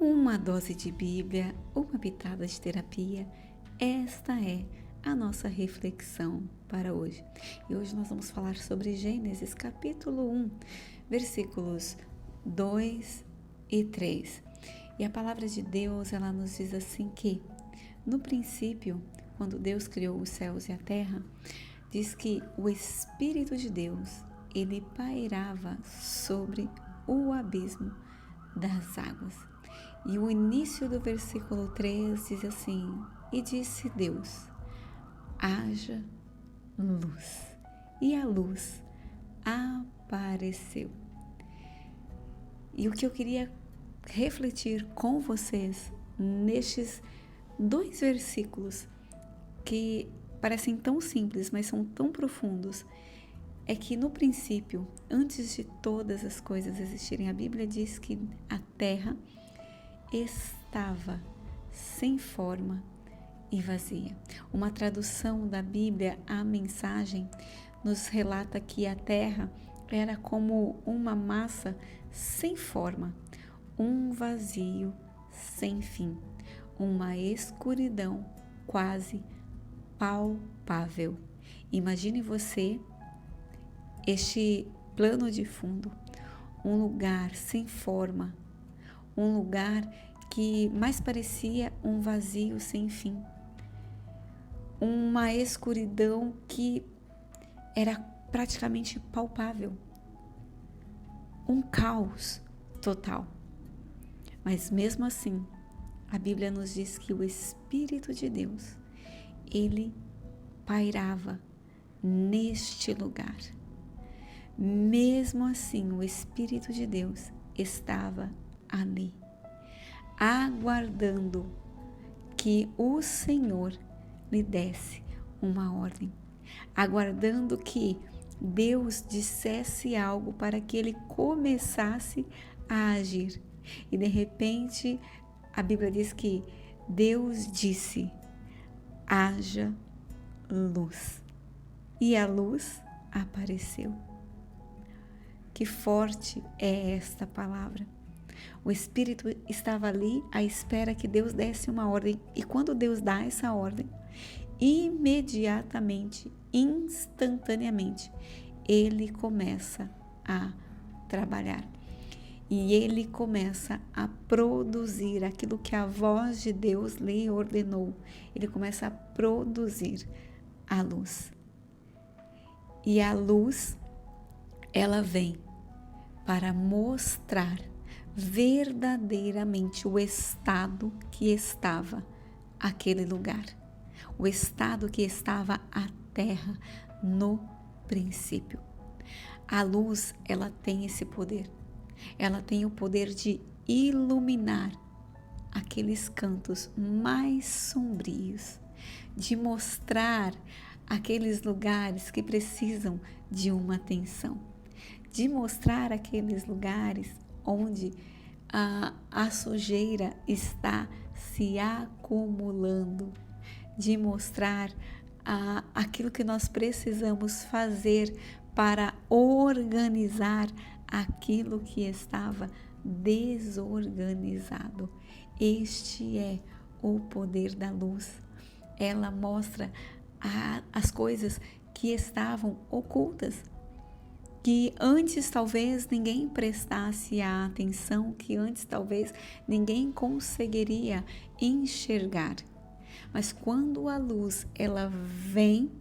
Uma dose de Bíblia, uma pitada de terapia. Esta é a nossa reflexão para hoje. E hoje nós vamos falar sobre Gênesis capítulo 1, versículos 2 e 3. E a palavra de Deus, ela nos diz assim que, no princípio, quando Deus criou os céus e a terra, diz que o Espírito de Deus, ele pairava sobre o abismo das águas. E o início do versículo 3 diz assim: E disse Deus, haja luz. E a luz apareceu. E o que eu queria refletir com vocês nestes dois versículos que parecem tão simples, mas são tão profundos, é que no princípio, antes de todas as coisas existirem, a Bíblia diz que a terra estava sem forma e vazia. Uma tradução da Bíblia, a Mensagem, nos relata que a terra era como uma massa sem forma, um vazio sem fim, uma escuridão quase palpável. Imagine você este plano de fundo, um lugar sem forma, um lugar que mais parecia um vazio sem fim, uma escuridão que era praticamente palpável, um caos total. Mas mesmo assim, a Bíblia nos diz que o Espírito de Deus, ele pairava neste lugar. Mesmo assim, o Espírito de Deus estava ali, aguardando que o Senhor lhe desse uma ordem, aguardando que Deus dissesse algo para que ele começasse a agir. E de repente, a Bíblia diz que Deus disse: haja luz. E a luz apareceu. Que forte é esta palavra. O Espírito estava ali à espera que Deus desse uma ordem. E quando Deus dá essa ordem, imediatamente, instantaneamente, ele começa a trabalhar. E ele começa a produzir aquilo que a voz de Deus lhe ordenou. Ele começa a produzir a luz. E a luz, ela vem para mostrar verdadeiramente o estado que estava aquele lugar, o estado que estava a terra no princípio. A luz, ela tem esse poder, ela tem o poder de iluminar aqueles cantos mais sombrios, de mostrar aqueles lugares que precisam de uma atenção, de mostrar aqueles lugares onde a sujeira está se acumulando, de mostrar aquilo que nós precisamos fazer para organizar aquilo que estava desorganizado. Este é o poder da luz. Ela mostra as coisas que estavam ocultas, que antes talvez ninguém prestasse a atenção, que antes talvez ninguém conseguiria enxergar. Mas quando a luz ela vem,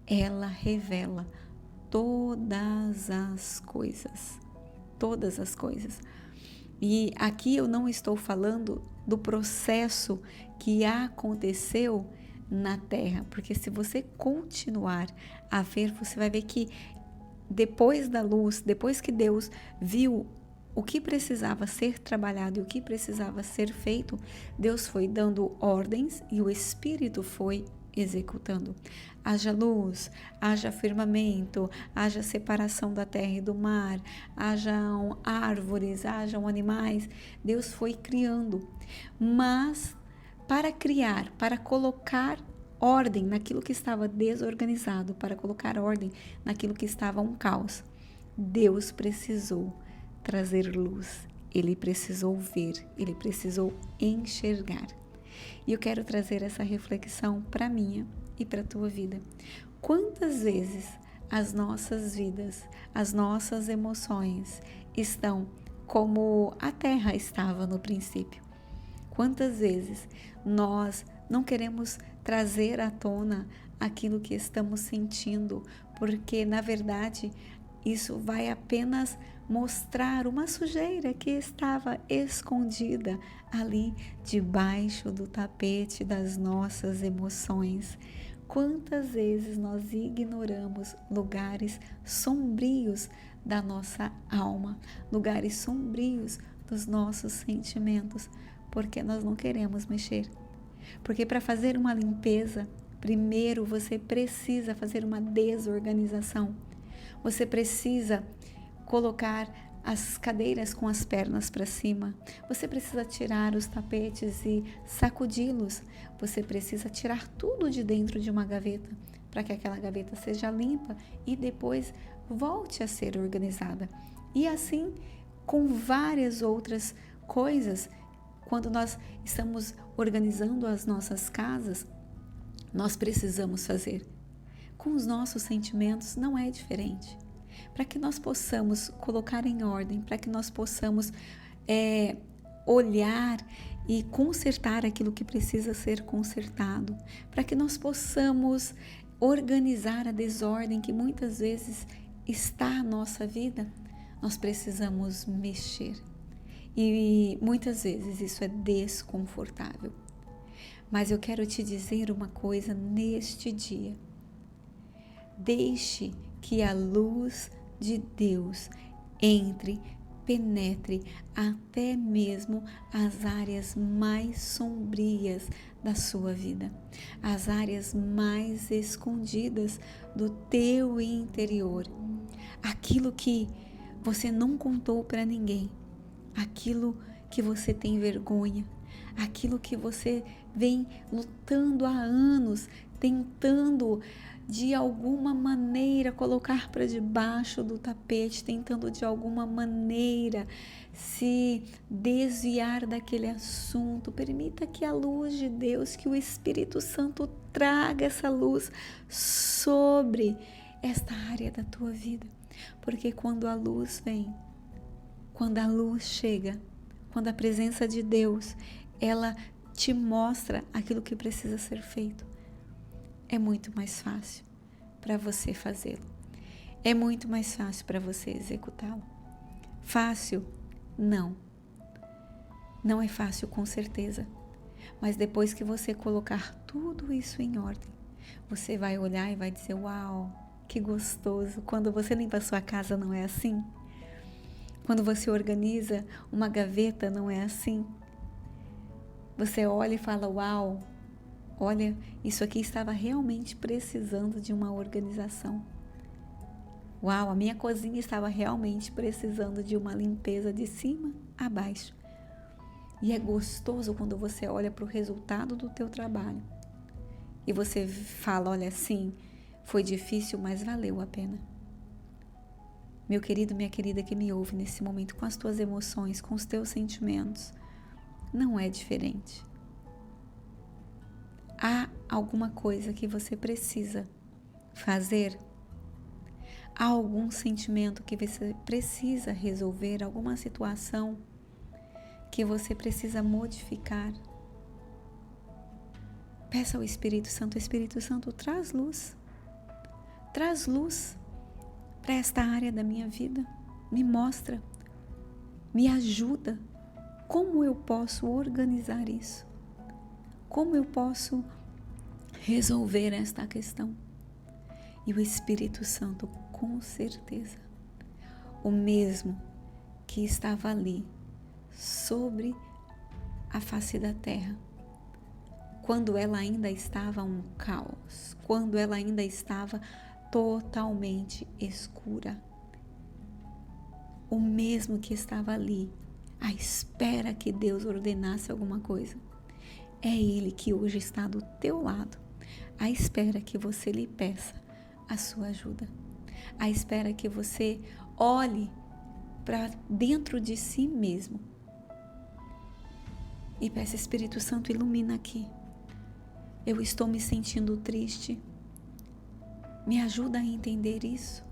ela revela todas as coisas. Todas as coisas. E aqui eu não estou falando do processo que aconteceu na terra, porque se você continuar a ver, você vai ver que depois da luz, depois que Deus viu o que precisava ser trabalhado e o que precisava ser feito, Deus foi dando ordens e o Espírito foi executando. Haja luz, haja firmamento, haja separação da terra e do mar, hajam árvores, hajam animais. Deus foi criando, mas para criar, para colocar ordem naquilo que estava desorganizado, para colocar ordem naquilo que estava um caos, Deus precisou trazer luz. ele precisou ver, ele precisou enxergar. E eu quero trazer essa reflexão para minha e para a tua vida. Quantas vezes as nossas vidas, as nossas emoções estão como a terra estava no princípio? Quantas vezes nós não queremos trazer à tona aquilo que estamos sentindo, porque na verdade isso vai apenas mostrar uma sujeira que estava escondida ali debaixo do tapete das nossas emoções. Quantas vezes nós ignoramos lugares sombrios da nossa alma, lugares sombrios dos nossos sentimentos, porque nós não queremos mexer. Porque para fazer uma limpeza, primeiro você precisa fazer uma desorganização. Você precisa colocar as cadeiras com as pernas para cima. Você precisa tirar os tapetes e sacudi-los. Você precisa tirar tudo de dentro de uma gaveta, para que aquela gaveta seja limpa e depois volte a ser organizada. E assim, com várias outras coisas, quando nós estamos organizando as nossas casas, nós precisamos fazer. Com os nossos sentimentos não é diferente. Para que nós possamos colocar em ordem, para que nós possamos olhar e consertar aquilo que precisa ser consertado, para que nós possamos organizar a desordem que muitas vezes está na nossa vida, nós precisamos mexer. E muitas vezes isso é desconfortável. Mas eu quero te dizer uma coisa neste dia. Deixe que a luz de Deus entre, penetre até mesmo as áreas mais sombrias da sua vida, as áreas mais escondidas do teu interior, aquilo que você não contou para ninguém, aquilo que você tem vergonha, aquilo que você vem lutando há anos, tentando de alguma maneira colocar para debaixo do tapete, tentando de alguma maneira se desviar daquele assunto. Permita que a luz de Deus, que o Espírito Santo traga essa luz sobre esta área da tua vida. Porque quando a luz vem, quando a luz chega, quando a presença de Deus, ela te mostra aquilo que precisa ser feito. É muito mais fácil para você fazê-lo. É muito mais fácil para você executá-lo. Fácil? Não. Não é fácil, com certeza. Mas depois que você colocar tudo isso em ordem, você vai olhar e vai dizer: uau, que gostoso. Quando você limpa a sua casa, não é assim? Quando você organiza uma gaveta, não é assim? Você olha e fala: uau, olha, isso aqui estava realmente precisando de uma organização. Uau, a minha cozinha estava realmente precisando de uma limpeza de cima a baixo. E é gostoso quando você olha para o resultado do teu trabalho. E você fala: olha, sim, foi difícil, mas valeu a pena. Meu querido, minha querida que me ouve nesse momento, com as tuas emoções, com os teus sentimentos, não é diferente. Há alguma coisa que você precisa fazer? Há algum sentimento que você precisa resolver? Alguma situação que você precisa modificar? Peça ao Espírito Santo: Espírito Santo, traz luz. Traz luz para esta área da minha vida. Me mostra, me ajuda. Como eu posso organizar isso? Como eu posso resolver esta questão? E o Espírito Santo, com certeza, o mesmo que estava ali, sobre a face da terra, quando ela ainda estava um caos, quando ela ainda estava totalmente escura, o mesmo que estava ali, à espera que Deus ordenasse alguma coisa, é Ele que hoje está do teu lado, à espera que você lhe peça a sua ajuda, à espera que você olhe para dentro de si mesmo. E peça: Espírito Santo, ilumina aqui. Eu estou me sentindo triste. Me ajuda a entender isso.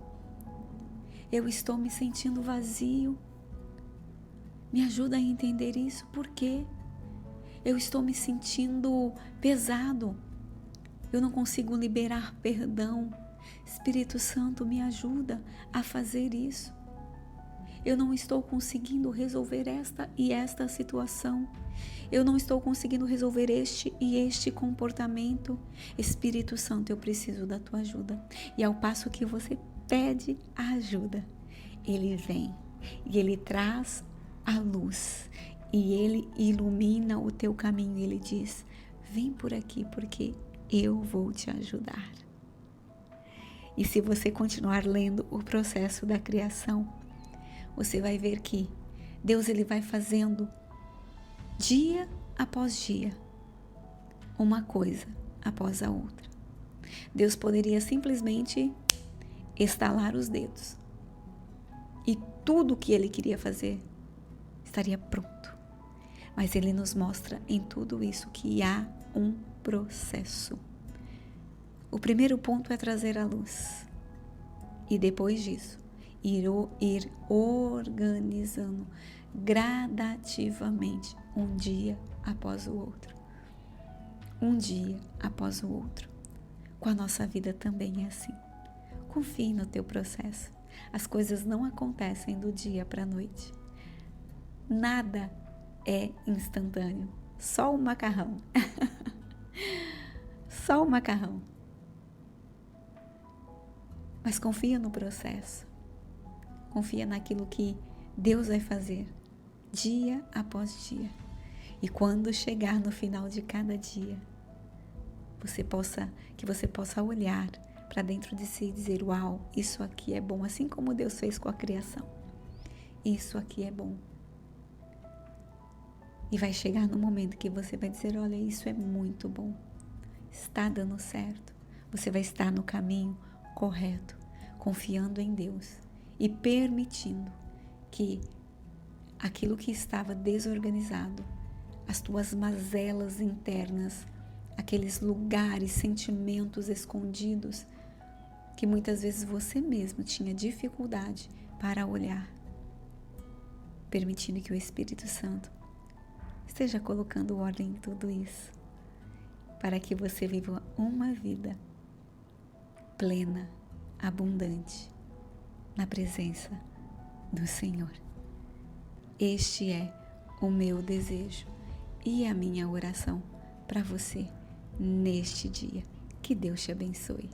Eu estou me sentindo vazio. Me ajuda a entender isso. Por quê? Eu estou me sentindo pesado. Eu não consigo liberar perdão. Espírito Santo, me ajuda a fazer isso. Eu não estou conseguindo resolver esta e esta situação. Eu não estou conseguindo resolver este e este comportamento. Espírito Santo, eu preciso da tua ajuda. E ao passo que você pede a ajuda, ele vem e ele traz a luz e ele ilumina o teu caminho. Ele diz: vem por aqui porque eu vou te ajudar. E se você continuar lendo o processo da criação, você vai ver que Deus ele vai fazendo dia após dia, uma coisa após a outra. Deus poderia simplesmente estalar os dedos e tudo o que ele queria fazer estaria pronto. Mas ele nos mostra em tudo isso que há um processo. O primeiro ponto é trazer a luz. E depois disso, ir organizando gradativamente, um dia após o outro. Um dia após o outro. Com a nossa vida também é assim. Confie no teu processo. As coisas não acontecem do dia para a noite. Nada é instantâneo. Só o macarrão. Só o macarrão. Mas confia no processo. Confia naquilo que Deus vai fazer dia após dia. E quando chegar no final de cada dia, que você possa olhar para dentro de si e dizer: uau, isso aqui é bom, assim como Deus fez com a criação. Isso aqui é bom. E vai chegar no momento que você vai dizer: olha, isso é muito bom. Está dando certo. Você vai estar no caminho correto, confiando em Deus e permitindo que aquilo que estava desorganizado, as tuas mazelas internas, aqueles lugares, sentimentos escondidos, que muitas vezes você mesmo tinha dificuldade para olhar, permitindo que o Espírito Santo esteja colocando ordem em tudo isso, para que você viva uma vida plena, abundante, na presença do Senhor. Este é o meu desejo e a minha oração para você neste dia. Que Deus te abençoe.